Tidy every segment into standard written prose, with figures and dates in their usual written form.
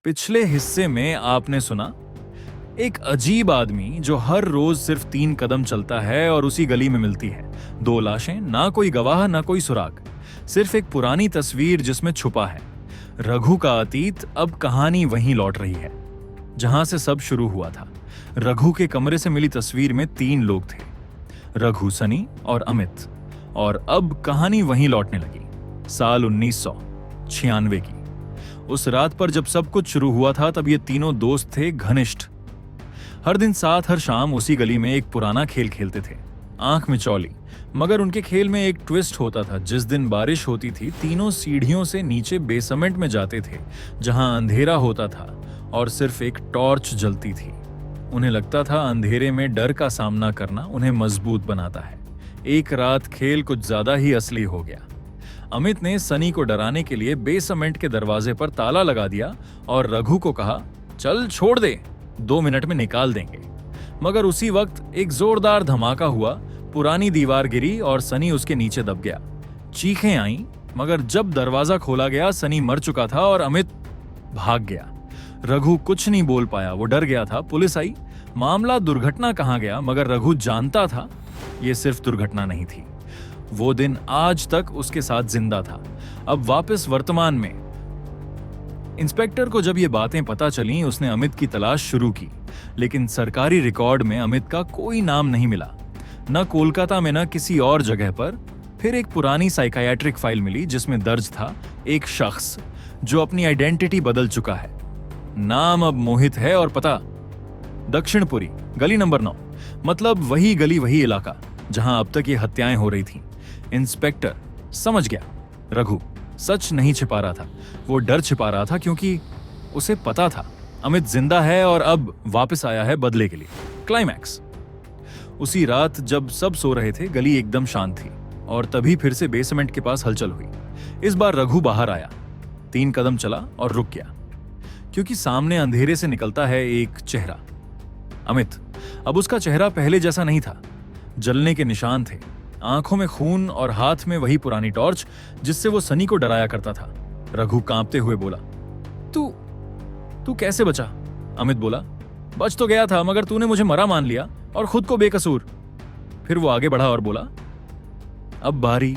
पिछले हिस्से में आपने सुना एक अजीब आदमी जो हर रोज सिर्फ 3 कदम चलता है और उसी गली में मिलती है। 2 लाशें, ना कोई गवाह ना कोई सुराग, सिर्फ एक पुरानी तस्वीर जिसमें छुपा है रघु का अतीत। अब कहानी वहीं लौट रही है जहां से सब शुरू हुआ था। रघु के कमरे से मिली तस्वीर में 3 लोग थे, रघु, सनी और अमित। और अब कहानी वहीं लौटने लगी, साल 1996 की। उस रात पर जब सब कुछ शुरू हुआ था तब ये तीनों दोस्त थे घनिष्ठ। हर दिन साथ, हर शाम उसी गली में एक पुराना खेल खेलते थे, आंख में चौली। मगर उनके खेल में एक ट्विस्ट होता था। जिस दिन बारिश होती थी तीनों सीढ़ियों से नीचे बेसमेंट में जाते थे जहां अंधेरा होता था और सिर्फ एक टॉर्च जलती थी। उन्हें लगता था अंधेरे में डर का सामना करना उन्हें मजबूत बनाता है। एक रात खेल कुछ ज्यादा ही असली हो गया। अमित ने सनी को डराने के लिए बेसमेंट के दरवाजे पर ताला लगा दिया और रघु को कहा, चल छोड़ दे, 2 मिनट में निकाल देंगे। मगर उसी वक्त एक जोरदार धमाका हुआ, पुरानी दीवार गिरी और सनी उसके नीचे दब गया। चीखें आईं, मगर जब दरवाजा खोला गया सनी मर चुका था और अमित भाग गया। रघु कुछ नहीं बोल पाया, वो डर गया था। पुलिस आई, मामला दुर्घटना कहा गया, मगर रघु जानता था ये सिर्फ दुर्घटना नहीं थी। वो दिन आज तक उसके साथ जिंदा था। अब वापस वर्तमान में। इंस्पेक्टर को जब ये बातें पता चलीं, उसने अमित की तलाश शुरू की, लेकिन सरकारी रिकॉर्ड में अमित का कोई नाम नहीं मिला, न कोलकाता में न किसी और जगह पर। फिर एक पुरानी साइकायाट्रिक फाइल मिली जिसमें दर्ज था एक शख्स जो अपनी आइडेंटिटी बदल चुका है। नाम अब मोहित है और पता दक्षिणपुरी, गली नंबर 9। मतलब वही गली, वही इलाका जहां अब तक ये हत्याएं हो रही थीं। इंस्पेक्टर समझ गया, रघु सच नहीं छिपा रहा था, वो डर छिपा रहा था, क्योंकि उसे पता था अमित जिंदा है और अब वापस आया है बदले के लिए। क्लाइमैक्स। उसी रात जब सब सो रहे थे, गली एकदम शांत थी और तभी फिर से बेसमेंट के पास हलचल हुई। इस बार रघु बाहर आया, 3 कदम चला और रुक गया, क्योंकि सामने अंधेरे से निकलता है एक चेहरा, अमित। अब उसका चेहरा पहले जैसा नहीं था, जलने के निशान थे, आंखों में खून और हाथ में वही पुरानी टॉर्च जिससे वो सनी को डराया करता था। रघु कांपते हुए बोला, तू कैसे बचा? अमित बोला, बच तो गया था, मगर तूने मुझे मरा मान लिया और खुद को बेकसूर। फिर वो आगे बढ़ा और बोला, अब बारी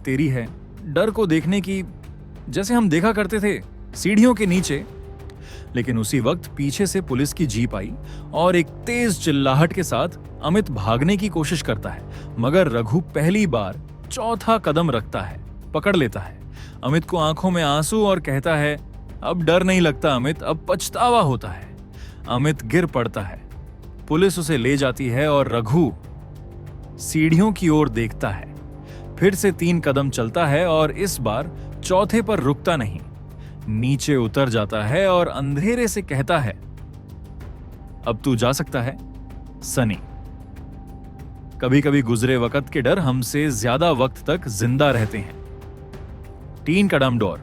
तेरी है डर को देखने की, जैसे हम देखा करते थे सीढ़ियों के नीचे। लेकिन उसी वक्त पीछे से पुलिस की जीप आई और एक तेज चिल्लाहट के साथ अमित भागने की कोशिश करता है, मगर रघु पहली बार चौथा कदम रखता है, पकड़ लेता है अमित को, आंखों में आंसू, और कहता है, अब डर नहीं लगता अमित, अब पछतावा होता है। अमित गिर पड़ता है, पुलिस उसे ले जाती है और रघु सीढ़ियों की ओर देखता है। फिर से 3 कदम चलता है और इस बार चौथे पर रुकता नहीं, नीचे उतर जाता है और अंधेरे से कहता है, अब तू जा सकता है सनी। कभी कभी गुजरे वक्त के डर हमसे ज्यादा वक्त तक जिंदा रहते हैं। 3 कदम डोर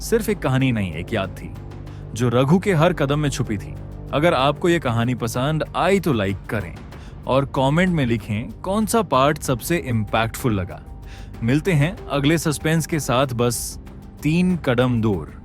सिर्फ एक कहानी नहीं, एक याद थी जो रघु के हर कदम में छुपी थी। अगर आपको यह कहानी पसंद आई तो लाइक करें और कमेंट में लिखें कौन सा पार्ट सबसे इंपैक्टफुल लगा। मिलते हैं अगले सस्पेंस के साथ, बस 3 कदम दूर।